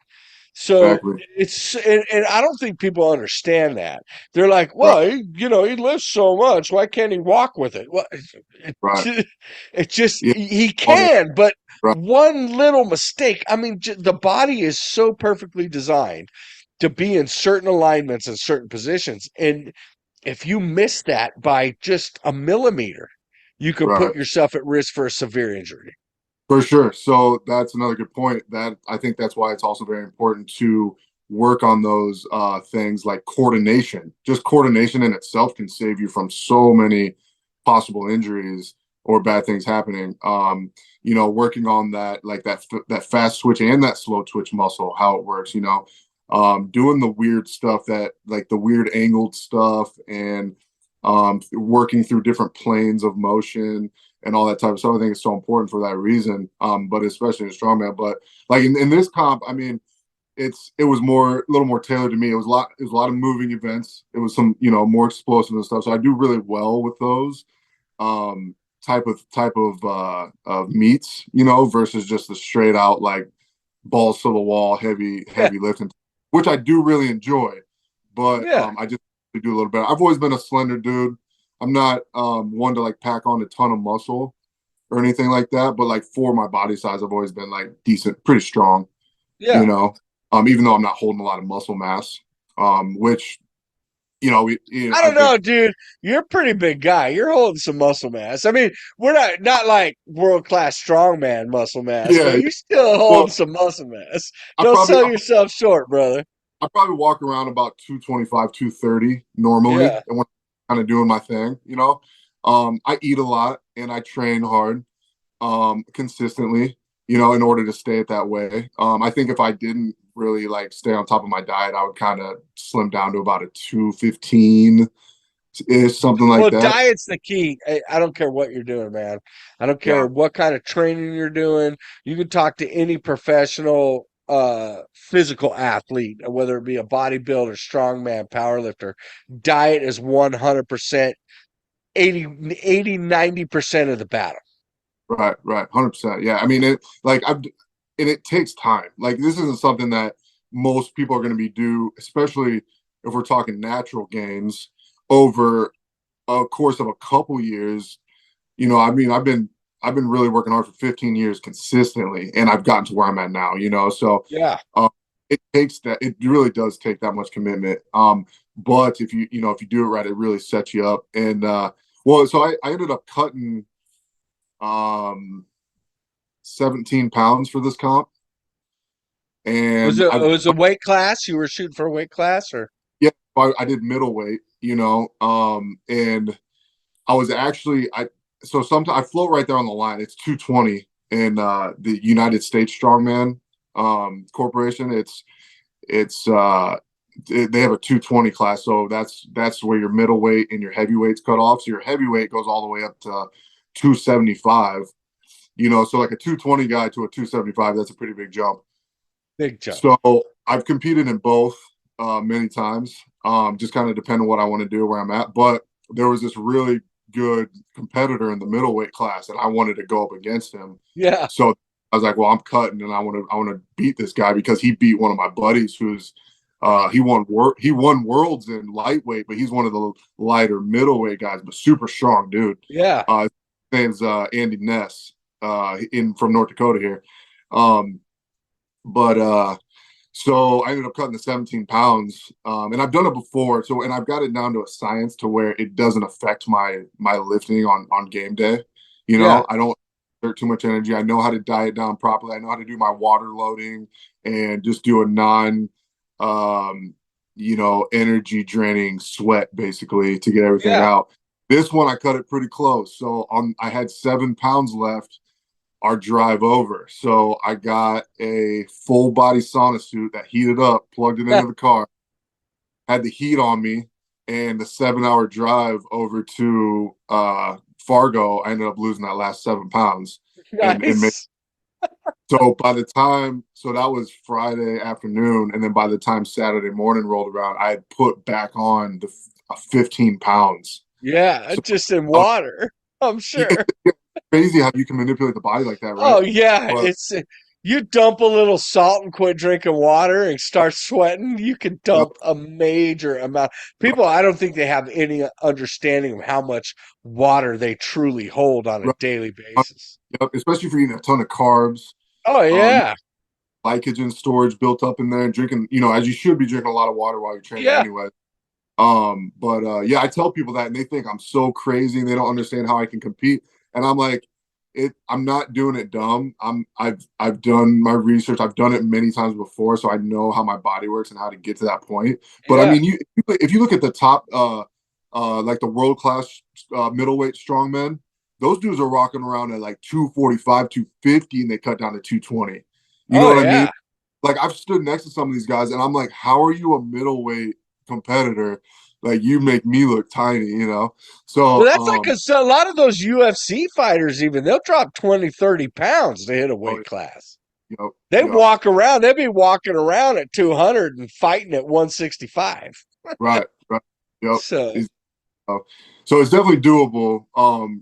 So Exactly. and I don't think people understand that. They're like, Right. well, he lifts so much. Why can't he walk with it? Well, Right. it just Yeah. he On it. can, but Right. one little mistake. I mean, the body is so perfectly designed to be in certain alignments and certain positions, and if you miss that by just a millimeter, you could put Right. yourself at risk for a severe injury. For sure. So that's another good point. That I think that's why it's also very important to work on those things like coordination. Just coordination in itself can save you from so many possible injuries or bad things happening. You know, working on that, like that fast twitch and that slow twitch muscle, how it works. You know, doing the weird stuff that like the weird angled stuff and working through different planes of motion and all that type of stuff. I think it's so important for that reason. But especially in strongman. But like in this comp, I mean, it was a little more tailored to me. It was a lot of moving events. It was some, you know, more explosive and stuff. So I do really well with those type of meets, you know, versus just the straight out like balls to the wall, heavy lifting, which I do really enjoy. But Yeah. I just to do a little bit. I've always been a slender dude. I'm not one to like pack on a ton of muscle or anything like that, but like for my body size, I've always been like decent, pretty strong, you Yeah. know. Even though I'm not holding a lot of muscle mass, which I I don't think know, dude. You're a pretty big guy. You're holding some muscle mass. I mean, we're not like world class strongman muscle mass, yeah. but you still Well, holding some muscle mass. I Don't probably sell yourself short, brother. I probably walk around about 225, 230 normally, Yeah. and when I'm kind of doing my thing. I eat a lot and I train hard, consistently, in order to stay it that way. I think if I didn't really like stay on top of my diet, I would kind of slim down to about a 215 ish, something like Well, that. diet's the key. I don't care what you're doing, man. I don't Yeah, care what kind of training you're doing. You can talk to any professional physical athlete, whether it be a bodybuilder, strongman, powerlifter. Diet is 100%, 90% of the battle. right, right, 100%. Yeah, I mean it. Like and it takes time. Like this isn't something that most people are going to be do, especially if we're talking natural gains over a course of a couple years. I mean, I've been really working hard for 15 years consistently, and I've gotten to where I'm at now. So Yeah. uh, it takes that. It really does take that much commitment. But if you do it right, it really sets you up. And well, so I ended up cutting um 17 pounds for this comp, Was and it I it was a weight class? You were shooting for a weight class or yeah, I did middleweight. And I was actually I so sometimes I float right there on the line. It's 220 in the United States Strongman Corporation. They have a 220 class, so that's where your middleweight and your heavyweights cut off. So your heavyweight goes all the way up to 275. So like a 220 guy to a 275, that's a pretty big jump. big jump? So I've competed in both many times. Just kind of depend on what I want to do, where I'm at. But there was this really good competitor in the middleweight class, and I wanted to go up against him. Yeah. So I was like, "Well, I'm cutting, and I want to beat this guy because he beat one of my buddies who's he won worlds in lightweight, but he's one of the lighter middleweight guys, but super strong dude. Yeah. His name's Andy Ness, in from North Dakota here. Um, but so I ended up cutting the 17 pounds, and I've done it before. So, and I've got it down to a science to where it doesn't affect my lifting on game day. Yeah. I don't exert too much energy. I know how to diet down properly. I know how to do my water loading and just do a um, energy draining sweat basically to get everything Yeah. out. This one I cut it pretty close. So I had 7 pounds left our drive over. So I got a full body sauna suit that heated up, plugged it into the car, had the heat on me, and the 7 hour drive over to Fargo, I ended up losing that last 7 pounds. And Nice. so by the time, so that was Friday afternoon, and then by the time Saturday morning rolled around, I had put back on the 15 pounds. Yeah, So just in uh, water, I'm yeah, sure. it's crazy how you can manipulate the body like that, right? Oh yeah, But it's you dump a little salt and quit drinking water and start sweating, you can yep, dump a major amount. People, I don't think they have any understanding of how much water they truly hold on a right, daily right, basis. yep, especially if you're eating a ton of carbs. Oh You yeah. glycogen storage built up in there and drinking, as you should be drinking a lot of water while you're training Yeah. anyway. But yeah, I tell people that and they think I'm so crazy and they don't understand how I can compete. And I'm like, I'm not doing it dumb. I've done my research. I've done it many times before, so I know how my body works and how to get to that point. But I Yeah. mean, if you look at the top like the world class middleweight strongmen, those dudes are rocking around at like 245, 250, and they cut down to 220. You know Oh what I mean? yeah. Like I've stood next to some of these guys and I'm like, how are you a middleweight competitor? Like you make me look tiny. Well, So that's like a lot of those UFC fighters, even they'll drop 20, 30 pounds to hit a oh, weight class. yep, They yep, walk around, they'll be walking around at 200 and fighting at 165. right, right, yep. So, Uh, so it's definitely doable.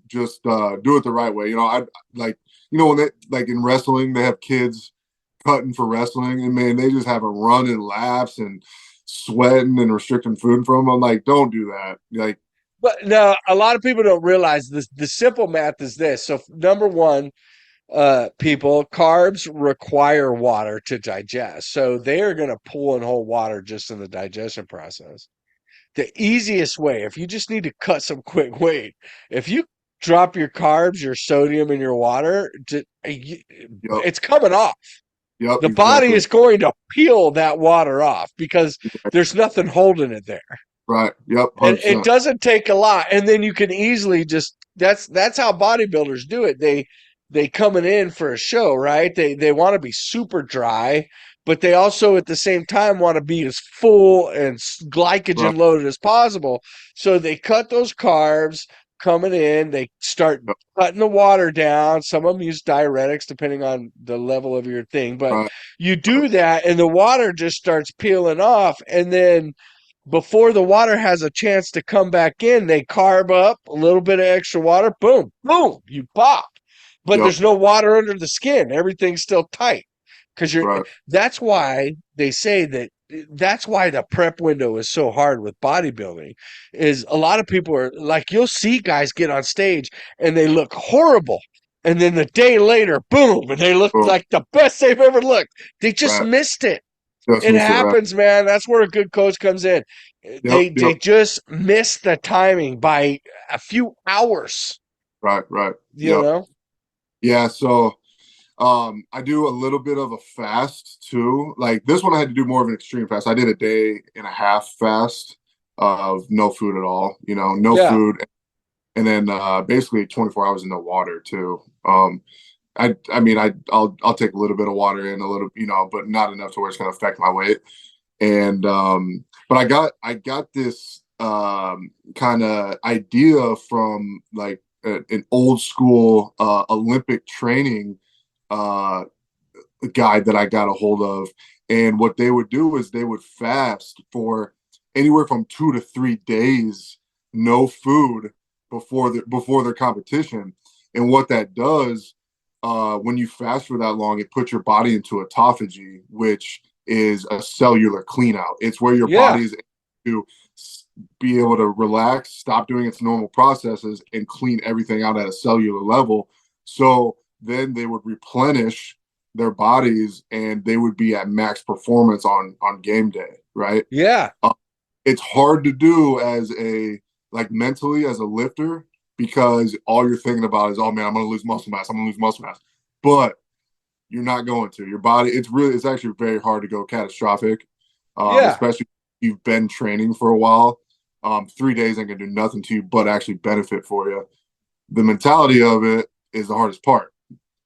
Just do it the right way. I like when they like in wrestling, they have kids cutting for wrestling, and man, they just have a run and laughs and sweating and restricting food from them. I'm like, don't do that. Like, But no, a lot of people don't realize this. The simple math is this. So number one, people, carbs require water to digest. So they are going to pull and hold water just in the digestion process. The easiest way, if you just need to cut some quick weight, if you drop your carbs, your sodium, and your water, yep, it's coming off. yep, The body exactly. is going to peel that water off because there's nothing holding it there. Right. Yep. And it 100%. doesn't take a lot. And then you can easily just that's how bodybuilders do it. They coming in for a show, right? They want to be super dry, but they also at the same time want to be as full and Right. glycogen loaded as possible. So they cut those carbs coming in, they start Yep. cutting the water down. Some of them use diuretics depending on the level of your thing, but Right. you do that and the water just starts peeling off, and then before the water has a chance to come back in, they carb up a little bit of extra water. Boom, boom, you pop. But Yep. there's no water under the skin. Everything's still tight because you're. Right. That's why they say that. That's why the prep window is so hard with bodybuilding. Is a lot of people are like, you'll see guys get on stage and they look horrible, and then the day later, boom, and they look Boom. like the best they've ever looked. They just Right. missed it. Just It miss it. Right. happens, man. That's where a good coach comes in. Yep. They Yep. just miss the timing by a few hours, Right. Right. you Yep. know? Yeah. So, I do a little bit of a fast too. Like this one, I had to do more of an extreme fast. I did a day and a half fast of no food at all. No Yeah. food, and then basically 24 hours of no water too. I mean, I'll take a little bit of water in a little, but not enough to where it's going to affect my weight. And but I got this kind of idea from like an old school Olympic training uh guide that I got a hold of. And what they would do is they would fast for anywhere from 2 to 3 days, no food before their competition. And what that does, when you fast for that long, it puts your body into autophagy, which is a cellular clean out. It's where your Yeah. body is able to be able to relax, stop doing its normal processes, and clean everything out at a cellular level. So then they would replenish their bodies and they would be at max performance on game day, right? Yeah. Uh, it's hard to do as a like mentally as a lifter because all you're thinking about is, oh man, I'm gonna lose muscle mass. I'm gonna lose muscle mass. But you're not going to. Your body, it's actually very hard to go catastrophic, Yeah. especially if you've been training for a while. 3 days ain't gonna do nothing to you, but actually benefit for you. The mentality of it is the hardest part,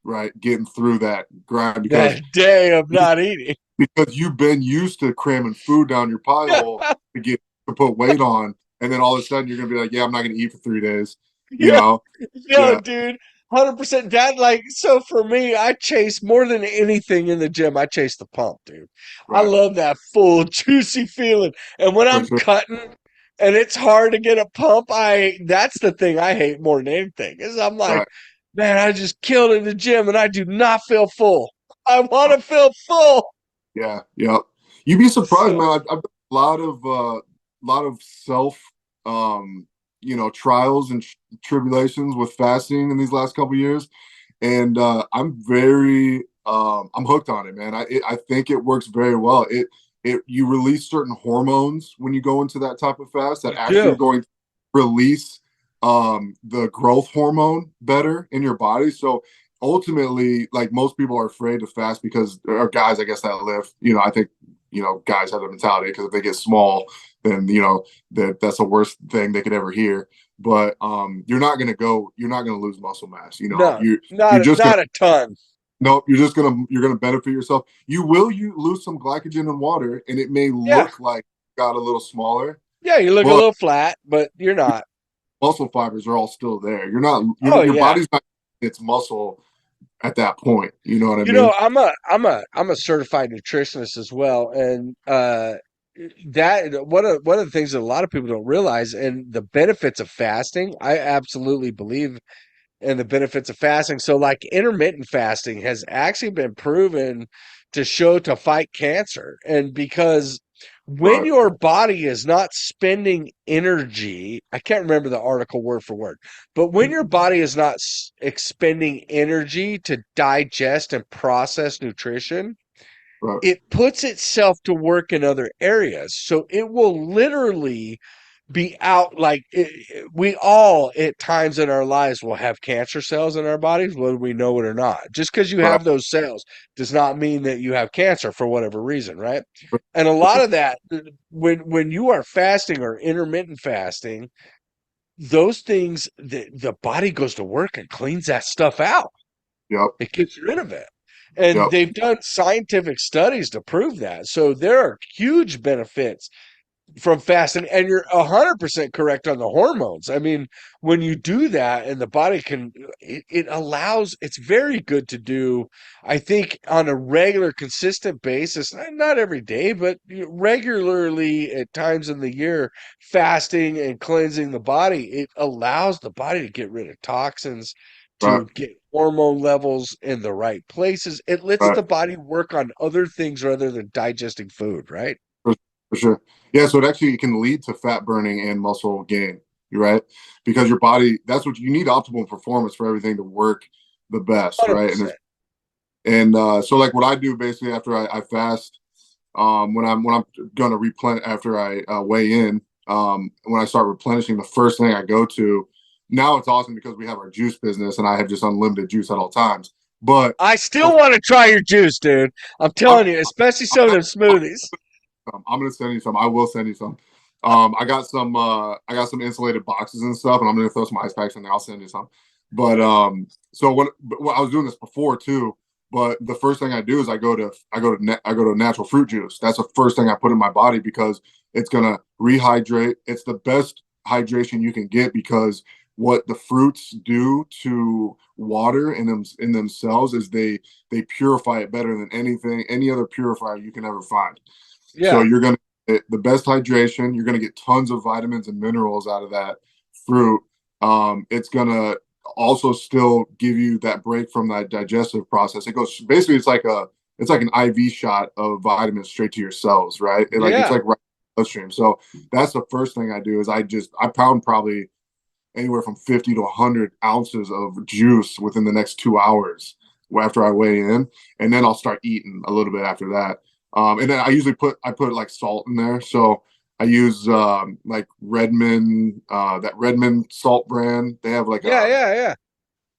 right? Getting through that grind That day of not eating. because you've been used to cramming food down your pie hole to put weight on, and then all of a sudden you're gonna be like, yeah, I'm not gonna eat for 3 days, you Yeah. know? No, Yeah, dude. 100% that like so for me, I chase more than anything in the gym. I chase the pump, dude. I right, love that full juicy feeling. And when for I'm sure, cutting and it's hard to get a pump, I that's the thing I hate more than anything. Is I'm like, right. man, I just killed in the gym and I do not feel full. I want to feel full. Yeah, yeah. You'd be surprised, So, man. I've done a lot of self, trials and tribulations with fasting in these last couple of years, and I'm hooked on it, man. I think it works very well. It you release certain hormones when you go into that type of fast that you actually are do. going to release the growth hormone better in your body. So ultimately, like most people are afraid to fast because there are guys, I guess, that lift. I think guys have the mentality because if they get small, then that's the worst thing they could ever hear. But you're not gonna lose muscle mass. No, You're just gonna not a ton. nope, you're gonna benefit yourself. You lose some glycogen and water, and it may Yeah. look like you got a little smaller, Yeah, you look a but little flat, but you're your not. muscle fibers are all still there. Oh Your yeah. body's not its muscle at that point. You know what I mean? I'm a certified nutritionist as well, and that one of the things that a lot of people don't realize, and the benefits of fasting. I absolutely believe in the benefits of fasting. So, like intermittent fasting has actually been proven to show to fight cancer, and because When Right. your body is not spending energy, I can't remember the article word for word, but when your body is not expending energy to digest and process nutrition, Right. it puts itself to work in other areas. So it will literally be out like we all at times in our lives will have cancer cells in our bodies, whether we know it or not. Just because you Right. have those cells does not mean that you have cancer for whatever reason, right? For And a lot sure. of that, when you are fasting or intermittent fasting, those things, the body goes to work and cleans that stuff out. Yep. It gets rid of it. And Yep. they've done scientific studies to prove that. So there are huge benefits from fasting, and you're 100% correct on the hormones. I mean, when you do that and the body can, it allows, it's very good to do, I think, on a regular consistent basis, not every day, but regularly at times in the year, fasting and cleansing the body. It allows the body to get rid of toxins, Right. to get hormone levels in the right places. It lets Right. the body work on other things rather than digesting food, right? For, for sure. Yeah. So it actually can lead to fat burning and muscle gain. You're right. Because your body, that's what you need optimal performance for everything to work the best. Right. And there's, 100%. and so like what I do basically after I fast, when I'm gonna replenish after I weigh in, when I start replenishing, the first thing I go to now it's awesome because we have our juice business and I have just unlimited juice at all times. But I still before, want to try your juice, dude. I'm I'm, telling you, especially some of them smoothies. I'm gonna send you some. I will send you some. I got some insulated boxes and stuff, and I'm gonna throw some ice packs in there. I'll send you some. But so what I was doing this before too. But the first thing I do is I go to natural fruit juice. That's the first thing I put in my body because it's gonna rehydrate. It's the best hydration you can get because what the fruits do to water in themselves is they purify it better than any other purifier you can ever find. So Yeah. you're going to get the best hydration. You're going to get tons of vitamins and minerals out of that fruit. It's going to also still give you that break from that digestive process. It goes basically it's like an IV shot of vitamins straight to your cells, right? It's Yeah. like right bloodstream. So that's the first thing I do is I pound probably anywhere from 50 to 100 ounces of juice within the next 2 hours after I weigh in, and then I'll start eating a little bit after that. And then I put like salt in there, so I use like Redmond, that Redmond salt brand. They have like Yeah. a Yeah. Yeah.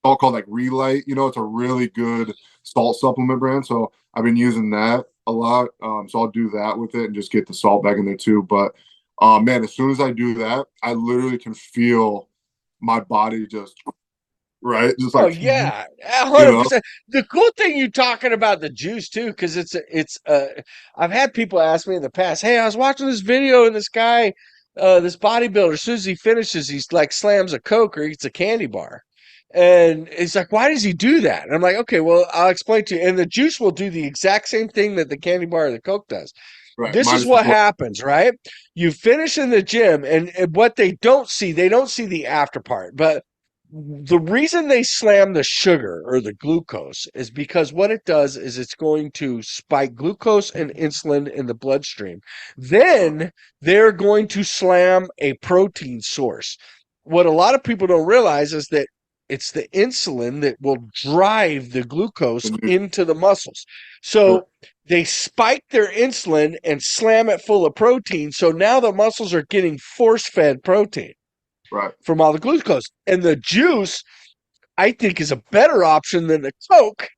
salt called like Relight. It's a really good salt supplement brand. So I've been using that a lot. So I'll do that with it and just get the salt back in there too. But man, as soon as I do that, I literally can feel my body just right, just Oh like yeah, a you hundred know, percent. The cool thing you talking about the juice too, because I've had people ask me in the past, hey, I was watching this video and this guy, this bodybuilder, as soon as he finishes, he's like slams a Coke or eats a candy bar. And it's like, why does he do that? And I'm like, okay, well, I'll explain to you. And the juice will do the exact same thing that the candy bar or the Coke does. right, This is minus the what flavor. happens, right? You finish in the gym, and what they don't see the after part. But the reason they slam the sugar or the glucose is because what it does is it's going to spike glucose and insulin in the bloodstream. Then they're going to slam a protein source. What a lot of people don't realize is that it's the insulin that will drive the glucose into the muscles. Sure, So they spike their insulin and slam it full of protein. So now the muscles are getting force fed protein right, from all the glucose. And the juice, I think, is a better option than the Coke,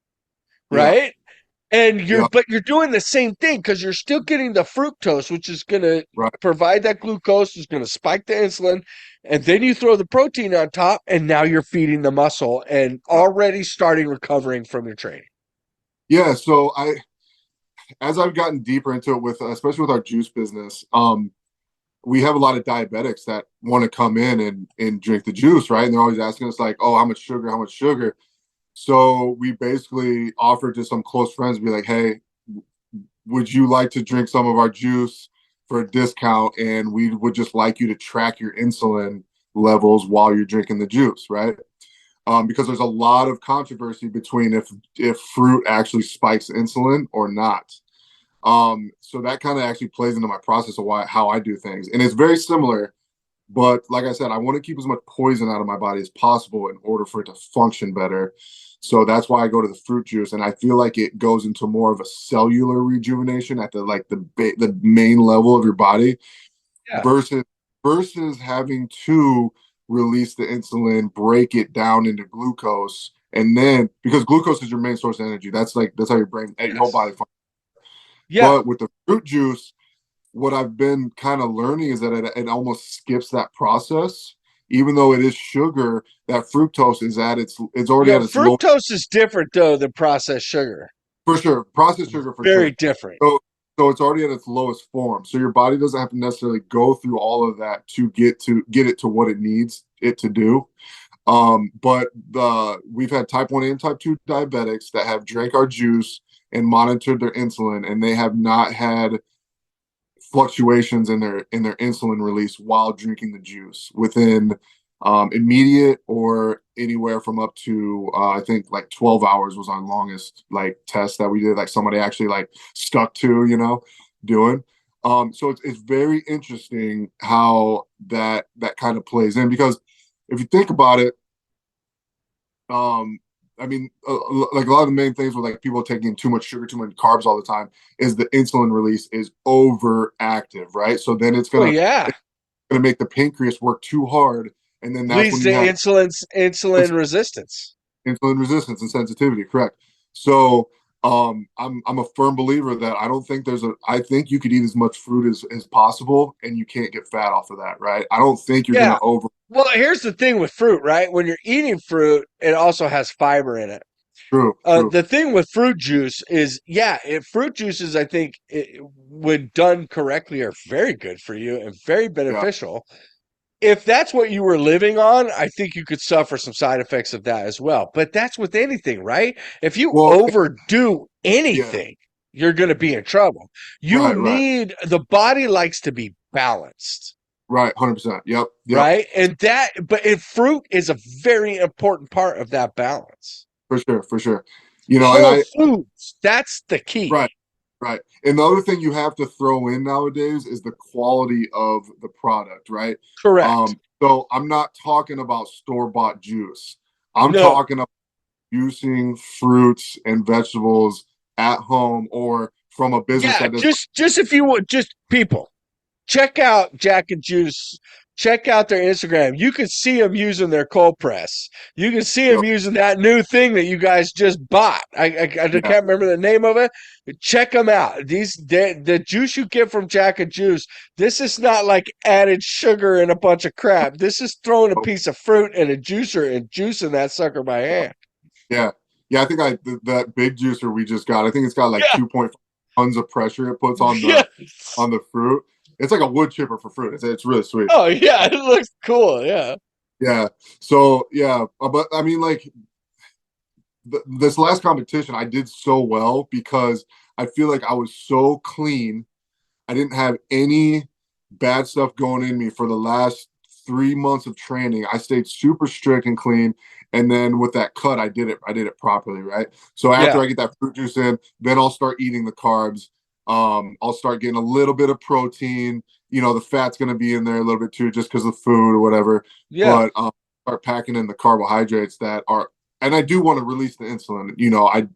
yeah, right? And yeah, but you're doing the same thing because you're still getting the fructose, which is going to right, provide that glucose, is going to spike the insulin, and then you throw the protein on top, and now you're feeding the muscle and right. already starting recovering from your training. Yeah. So as I've gotten deeper into it with, especially with our juice business, we have a lot of diabetics that want to come in and drink the juice, right? And they're always asking us like, oh, how much sugar, how much sugar? So we basically offer to some close friends, be like, hey, would you like to drink some of our juice for a discount? And we would just like you to track your insulin levels while you're drinking the juice, right? Because there's a lot of controversy between if fruit actually spikes insulin or not. So that kind of actually plays into my process of how I do things, and it's very similar. But like I said, I want to keep as much poison out of my body as possible in order for it to function better. So that's why I go to the fruit juice, and I feel like it goes into more of a cellular rejuvenation at the main level of your body Yeah. versus having to release the insulin, break it down into glucose, and then because glucose is your main source of energy, that's how your brain, your whole body Yes. functions. Yeah. But with the fruit juice, what I've been kind of learning is that it almost skips that process. Even though it is sugar, that fructose is it's already Yeah. at its low. Fructose is different though than processed sugar. For sure, processed sugar for Very sure. different. So it's already at its lowest form. So your body doesn't have to necessarily go through all of that to get it to what it needs it to do. But we've had type 1 and type 2 diabetics that have drank our juice and monitored their insulin, and they have not had fluctuations in their insulin release while drinking the juice within immediate or anywhere from up to I think like 12 hours was our longest like test that we did, like somebody actually like stuck to, doing. So it's very interesting how that kind of plays in, because if you think about it, um I mean, like a lot of the main things with like people taking too much sugar, too much carbs all the time, is the insulin release is overactive, right? So then Well, yeah. it's gonna make the pancreas work too hard, and then that's Leads when to you have insulin resistance. insulin resistance and sensitivity. Correct. So I'm a firm believer that I think you could eat as much fruit as possible, and you can't get fat off of that, right? I don't think you're Yeah. gonna over. Well, here's the thing with fruit, right? When you're eating fruit, it also has fiber in it. True, true. The thing with fruit juice is, yeah, fruit juices, I think, when done correctly, are very good for you and very Yeah. beneficial. If that's what you were living on, I think you could suffer some side effects of that as well. But that's with anything, right? If you Well, overdo yeah. anything, you're going to be in trouble. You Right, right, need, the body likes to be balanced, right. 100%. Yep, yep. right? But fruit is a very important part of that balance. For sure, for sure. And Whole foods, that's the key. right, right. And the other thing you have to throw in nowadays is the quality of the product, right? Correct. So I'm not talking about store-bought juice. I'm No. talking about juicing fruits and vegetables at home or from a business Yeah, that does. just if you would, just people, check out Jack and Juice. Check out their Instagram. You can see them using their cold press. You can see You them using that new thing that you guys just bought. I yeah, can't remember the name of it. Check them out. The juice you get from Jack and Juice. This is not like added sugar and a bunch of crap. This is throwing a piece of fruit and a juicer and juicing that sucker by hand. yeah, yeah. I think that big juicer we just got. I think it's got like Yeah, 2.5 tons of pressure it puts yeah. on the fruit. It's like a wood chipper for fruit. It's really sweet. Oh yeah, it looks cool. Yeah. Yeah. So yeah, but I mean, like this last competition, I did so well because I feel like I was so clean. I didn't have any bad stuff going in me for the last 3 months of training. I stayed super strict and clean. And then with that cut, I did it properly, right? So after Yeah. I get that fruit juice in, then I'll start eating the carbs. I'll start getting a little bit of protein. The fat's going to be in there a little bit too, just because of food or whatever. Yeah. But start packing in the carbohydrates that are, and I do want to release the insulin.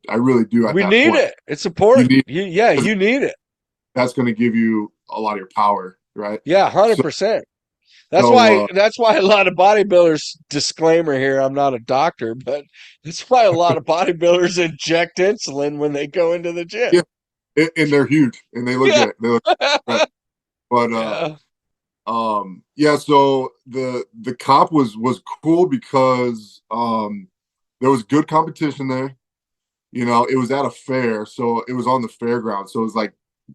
I really do at We that need point. it. It's You important. need Yeah, you need it. that's going to give you a lot of your power, right? Yeah, So, 100%. That's so why that's why a lot of bodybuilders, disclaimer here, I'm not a doctor, but that's why a lot of bodybuilders inject insulin when they go into the gym. yeah, and they're huge and they look Yeah. good. They look right. But Yeah. yeah. So the comp was cool because there was good competition there. It was at a fair, so it was on the fairground. So it was like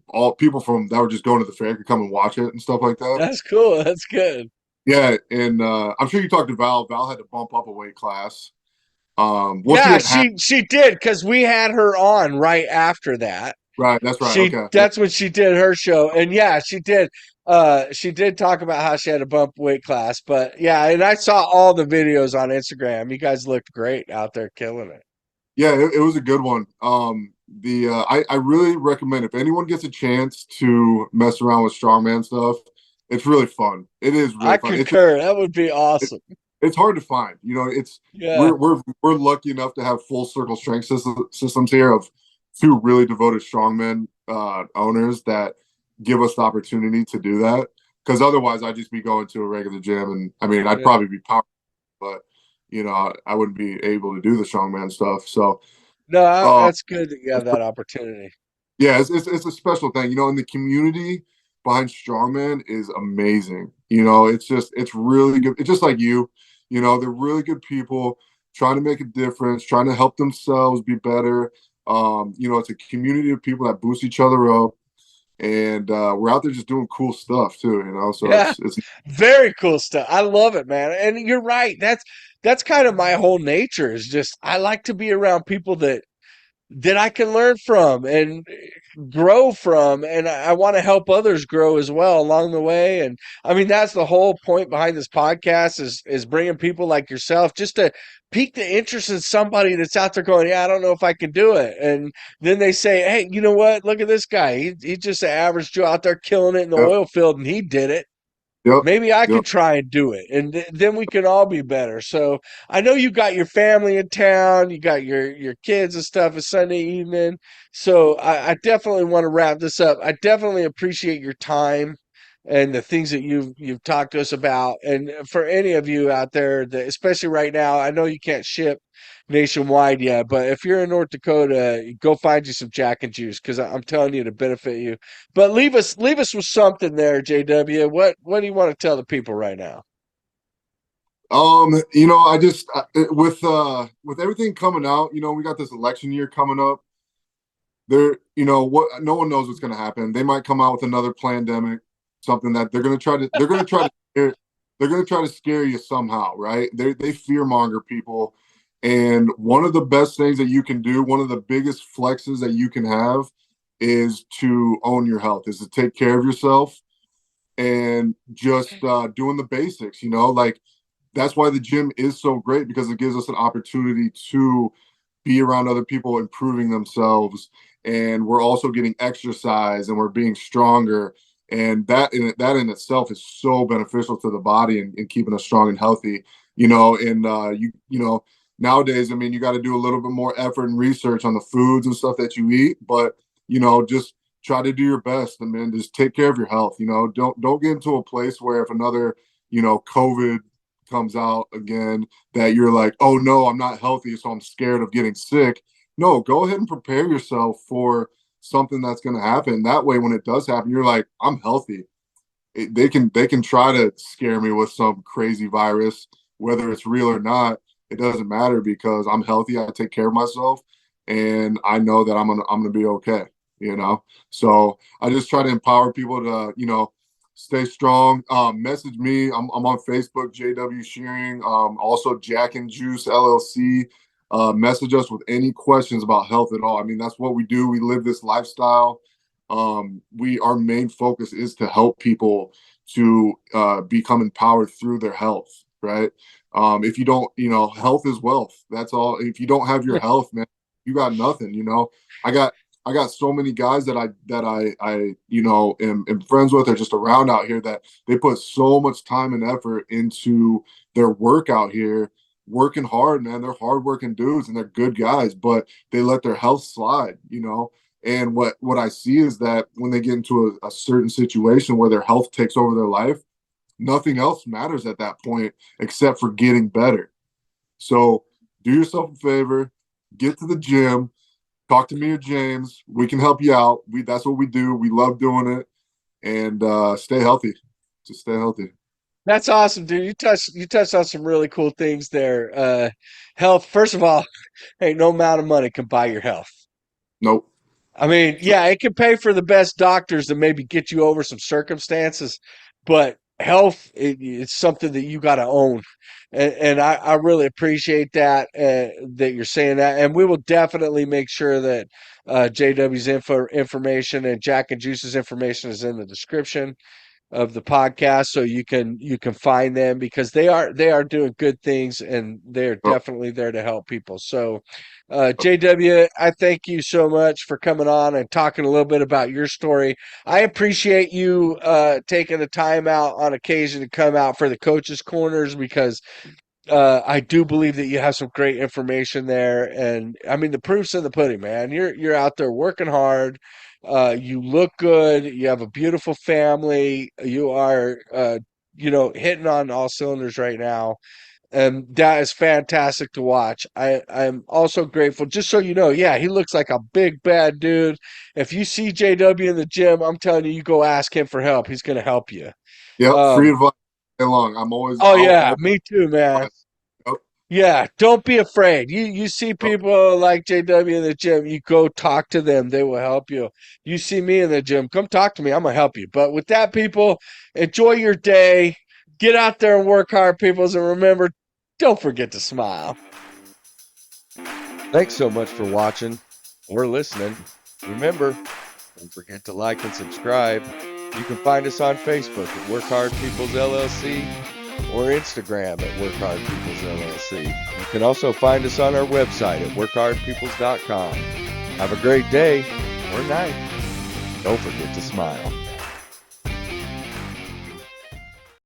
all people from that were just going to the fair could come and watch it and stuff like that. That's cool. That's good. Yeah, and I'm sure you talked to Val. Val had to bump up a weight class. Well, she Yeah, didn't have. she did because we had her on right after that. Right, that's right. She Okay. Yeah, That's when she did her show. And yeah, she did talk about how she had to bump weight class. But yeah, and I saw all the videos on Instagram. You guys looked great out there killing it. yeah, it was a good one. I really recommend if anyone gets a chance to mess around with strongman stuff, it's really fun. It is I really fun. concur. That would be It, awesome. it's hard to find. You know, it's Yeah. we're lucky enough to have full circle systems here of two really devoted strongman owners that give us the opportunity to do that. Because otherwise, I'd just be going to a regular gym, and I mean, I'd Yeah. probably be powerful, but I wouldn't be able to do the strongman stuff. So, No, uh, that's good that you have that opportunity. yeah, it's a special thing. And the community behind strongman is amazing. It's really good. It's just like you. They're really good people trying to make a difference, trying to help themselves be better. It's a community of people that boost each other up, and we're out there just doing cool stuff too. So Yeah. it's Very cool stuff. I love it, man. And you're right. That's kind of my whole nature is just I like to be around people that I can learn from and grow from, and I want to help others grow as well along the way. And I mean, that's the whole point behind this podcast is bringing people like yourself just to pique the interest in somebody that's out there going, yeah, I don't know if I can do it. And then they say, hey, you know what? Look at this guy. He's just an average Joe out there killing it in the yep, oil field, and he did it. yep, Maybe I yep. could try and do it, and then we can all be better. So I know you got your family in town, you got your kids and stuff. It's Sunday evening, so I definitely want to wrap this up. I definitely appreciate your time and the things that you've talked to us about. And for any of you out there, that especially right now, I know you can't ship nationwide yet, but if you're in North Dakota, go find you some Jack and Juice because I'm telling you to benefit you. But leave us with something there, JW. What do you want to tell the people right now? I just with everything coming out, we got this election year coming up. What no one knows what's going to happen. They might come out with another pandemic, something that they're going to try to scare you somehow, right? They fear monger people, and one of the best things that you can do, one of the biggest flexes that you can have, is to own your health, is to take care of yourself, and just doing the basics. Like that's why the gym is so great, because it gives us an opportunity to be around other people improving themselves, and we're also getting exercise and we're being stronger, and that in itself is so beneficial to the body, and keeping us strong and healthy. And nowadays, I mean, you got to do a little bit more effort and research on the foods and stuff that you eat, but just try to do your best, and man, just take care of your health. Don't get into a place where if another COVID comes out again, that you're like, oh no, I'm not healthy, so I'm scared of getting sick. No, go ahead and prepare yourself for something that's going to happen. That way, when it does happen, you're like, I'm healthy. They can try to scare me with some crazy virus, whether it's real or not. It doesn't matter, because I'm healthy. I take care of myself, and I know that I'm gonna be okay. So I just try to empower people to stay strong. Message me. I'm on Facebook, JW Shearing. Also Jack and Juice LLC. Message us with any questions about health at all. I mean, that's what we do. We live this lifestyle. Our main focus is to help people to become empowered through their health, right? If you don't, health is wealth. That's all. If you don't have your health, man, you got nothing. I got I got so many guys that I am friends with, or just around out here, that they put so much time and effort into their work out here, working hard, man. They're hardworking dudes and they're good guys, but they let their health slide. And what I see is that when they get into a certain situation where their health takes over their life, nothing else matters at that point except for getting better. So do yourself a favor, get to the gym, talk to me or James. We can help you out. That's what we do. We love doing it, and stay healthy. Just stay healthy. That's awesome, dude. You touched on some really cool things there. Health, first of all, ain't no amount of money can buy your health. Nope. I mean, yeah, it can pay for the best doctors and maybe get you over some circumstances, but health, it's something that you got to own. And I really appreciate that you're saying that. And we will definitely make sure that JW's information and Jack and Juice's information is in the description. of the podcast, so you can find them, because they are doing good things, and they're Oh, definitely there to help people. So, JW, I thank you so much for coming on and talking a little bit about your story. I appreciate you taking the time out on occasion to come out for the coaches corners, because I do believe that you have some great information there, and I mean the proof's in the pudding, man. You're out there working hard. You look good. You have a beautiful family. You are, hitting on all cylinders right now, and that is fantastic to watch. I'm also grateful. Just so you know, yeah, he looks like a big bad dude. If you see JW in the gym, I'm telling you, you go ask him for help. He's going to help you. yep. Free Um, advice all day long. oh I'll yeah, always me too, man. advise. Yep. Yeah, don't be afraid. You see Yep. people like JW in the gym, you go talk to them. They will help you. You see me in the gym, come talk to me. I'm gonna help you. But with that, people, enjoy your day. Get out there and work hard, peoples, and remember, don't forget to smile. Thanks so much for watching or listening. Remember, don't forget to like and subscribe. You can find us on Facebook at Work Hard Peoples LLC, or Instagram at Work Hard Peoples LLC. You can also find us on our website at workhardpeoples.com. Have a great day or night. Don't forget to smile.